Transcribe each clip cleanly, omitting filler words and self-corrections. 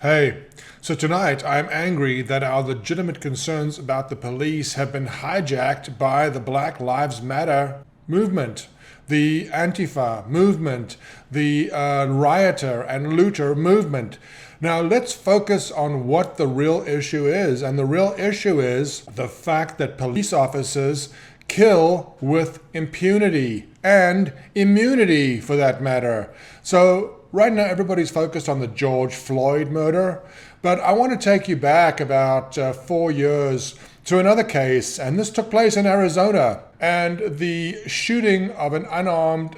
Hey, so tonight I'm angry that our legitimate concerns about the police have been hijacked by the Black Lives Matter movement, the Antifa movement, the rioter and looter movement. Now let's focus on what the real issue is. And the real issue is the fact that police officers kill with impunity and immunity for that matter. So right now, everybody's focused on the George Floyd murder, but I want to take you back about 4 years to another case, and this took place in Arizona. And the shooting of an unarmed,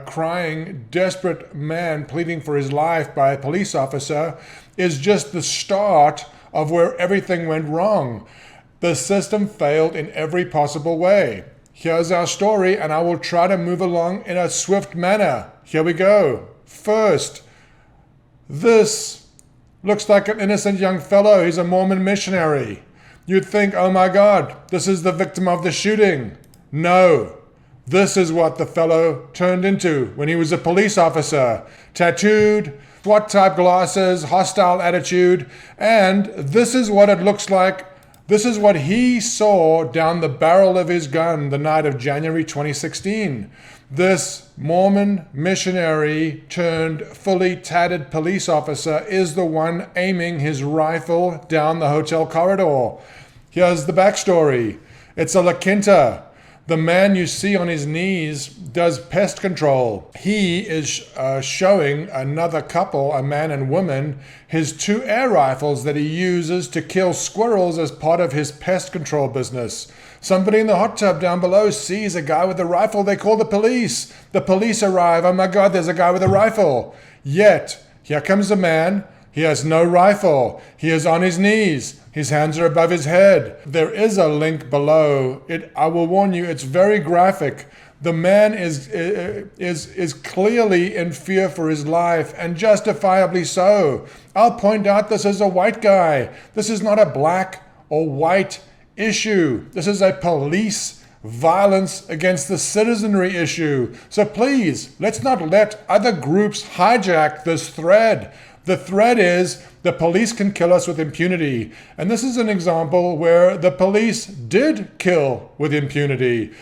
crying, desperate man pleading for his life by a police officer is just the start of where everything went wrong. The system failed in every possible way. Here's our story, and I will try to move along in a swift manner. Here we go. First, this looks like an innocent young fellow. He's a Mormon missionary. You'd think, oh my God, this is the victim of the shooting. No, this is what the fellow turned into when he was a police officer. Tattooed, SWAT-type glasses, hostile attitude, and this is what it looks like. This is what he saw down the barrel of his gun the night of January 2016. This Mormon missionary turned fully tattered police officer is the one aiming his rifle down the hotel corridor. Here's the backstory. It's a La Quinta. The man you see on his knees does pest control. He is showing another couple, a man and woman, his 2 air rifles that he uses to kill squirrels as part of his pest control business. Somebody in the hot tub down below sees a guy with a rifle. They call the police. The police arrive. Oh my God, there's a guy with a rifle. Yet, here comes a man. He has no rifle. He is on his knees. His hands are above his head. There is a link below. I will warn you, it's very graphic. The man is clearly in fear for his life, and justifiably so. I'll point out this is a white guy. This is not a black or white issue. This is a police violence against the citizenry issue. So please, let's not let other groups hijack this thread. The thread is the police can kill us with impunity. And this is an example where the police did kill with impunity.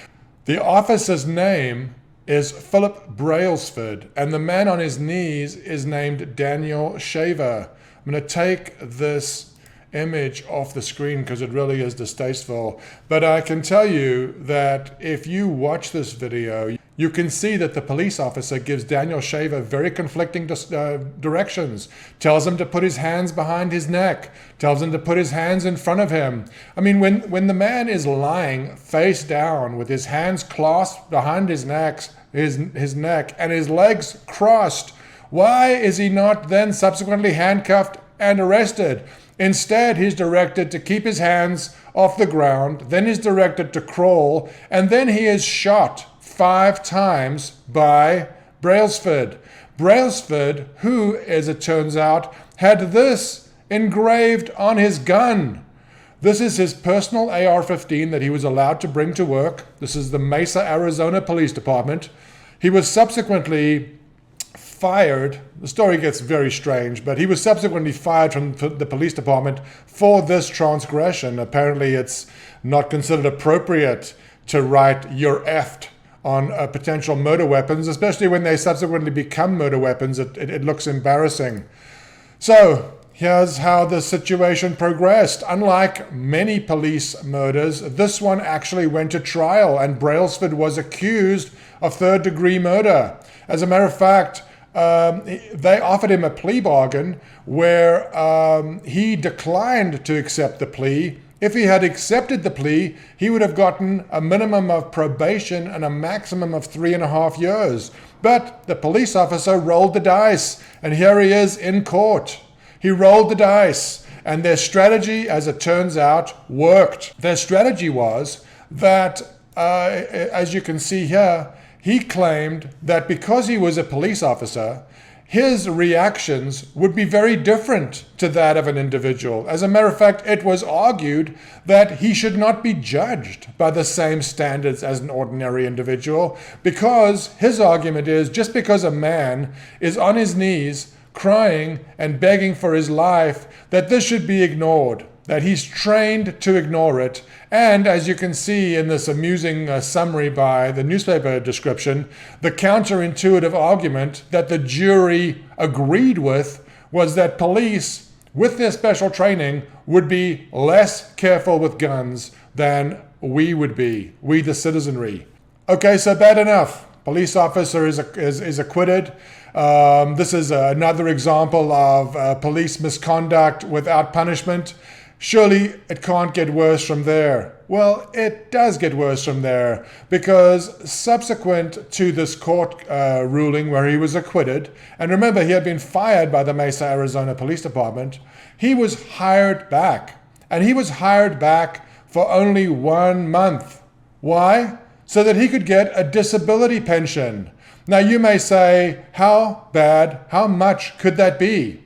The officer's name is Philip Brailsford, and the man on his knees is named Daniel Shaver. I'm going to take this image off the screen because it really is distasteful. But I can tell you that if you watch this video, you can see that the police officer gives Daniel Shaver very conflicting directions. Tells him to put his hands behind his neck. Tells him to put his hands in front of him. I mean, when the man is lying face down with his hands clasped behind his neck and his legs crossed, why is he not then subsequently handcuffed and arrested? Instead, he's directed to keep his hands off the ground, then he's directed to crawl, and then he is shot 5 times by Brailsford. Brailsford, who, as it turns out, had this engraved on his gun. This is his personal AR-15 that he was allowed to bring to work. This is the Mesa, Arizona Police Department. He was subsequently fired. The story gets very strange, but he was subsequently fired from the police department for this transgression. Apparently it's not considered appropriate to write "you're effed" on potential murder weapons, especially when they subsequently become murder weapons. It looks embarrassing. So here's how the situation progressed. Unlike many police murders, this one actually went to trial, and Brailsford was accused of 3rd-degree murder. As a matter of fact, they offered him a plea bargain where he declined to accept the plea. If he had accepted the plea, he would have gotten a minimum of probation and a maximum of 3.5 years. But the police officer rolled the dice, and here he is in court. He rolled the dice, and their strategy, as it turns out, worked. Their strategy was that, as you can see here, he claimed that because he was a police officer, his reactions would be very different to that of an individual. As a matter of fact, it was argued that he should not be judged by the same standards as an ordinary individual, because his argument is just because a man is on his knees crying and begging for his life, that this should be ignored, that he's trained to ignore it. And as you can see in this amusing summary by the newspaper description, the counterintuitive argument that the jury agreed with was that police, with their special training, would be less careful with guns than we would be, we the citizenry. Okay, so bad enough. Police officer is acquitted. This is another example of police misconduct without punishment. Surely it can't get worse from there. Well, it does get worse from there, because subsequent to this court ruling where he was acquitted, and remember, he had been fired by the Mesa, Arizona Police Department, he was hired back. And he was hired back for only 1 month. Why? So that he could get a disability pension. Now you may say, how bad, how much could that be?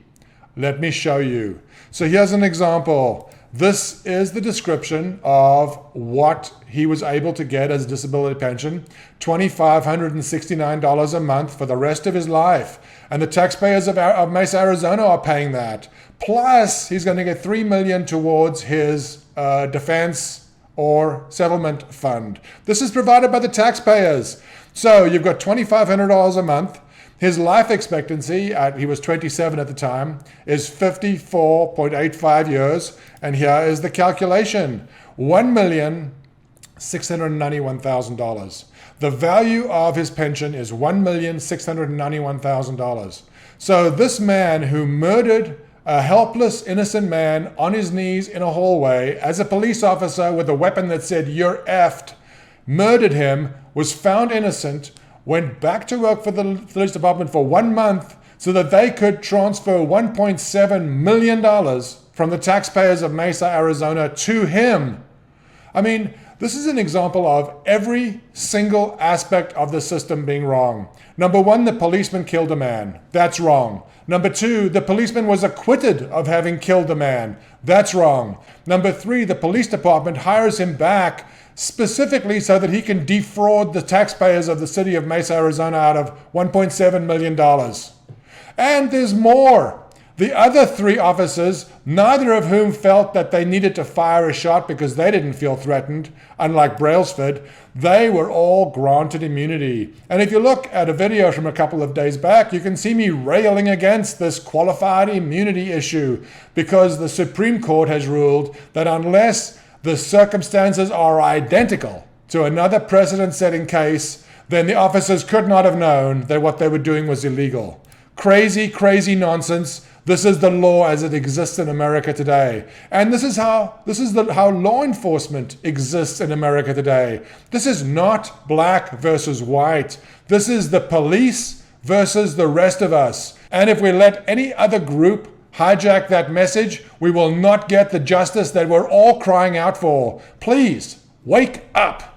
Let me show you. So here's an example. This is the description of what he was able to get as a disability pension, $2,569 a month for the rest of his life. And the taxpayers of Mesa, Arizona are paying that. Plus, he's going to get $3 million towards his defense or settlement fund. This is provided by the taxpayers. So you've got $2,500 a month. His life expectancy, he was 27 at the time, is 54.85 years. And here is the calculation. $1,691,000. The value of his pension is $1,691,000. So this man who murdered a helpless, innocent man on his knees in a hallway as a police officer with a weapon that said, "You're effed," murdered him, was found innocent, went back to work for the police department for 1 month so that they could transfer $1.7 million from the taxpayers of Mesa, Arizona to him. I mean, this is an example of every single aspect of the system being wrong. Number one, the policeman killed a man. That's wrong. Number two, the policeman was acquitted of having killed a man. That's wrong. Number three, the police department hires him back specifically so that he can defraud the taxpayers of the city of Mesa, Arizona out of $1.7 million. And there's more. The other three officers, neither of whom felt that they needed to fire a shot because they didn't feel threatened, unlike Brailsford, they were all granted immunity. And if you look at a video from a couple of days back, you can see me railing against this qualified immunity issue because the Supreme Court has ruled that unless the circumstances are identical to another precedent-setting case, then the officers could not have known that what they were doing was illegal. Crazy, crazy nonsense. This is the law as it exists in America today. And this is how law enforcement exists in America today. This is not black versus white. This is the police versus the rest of us. And if we let any other group hijack that message, we will not get the justice that we're all crying out for. Please, wake up.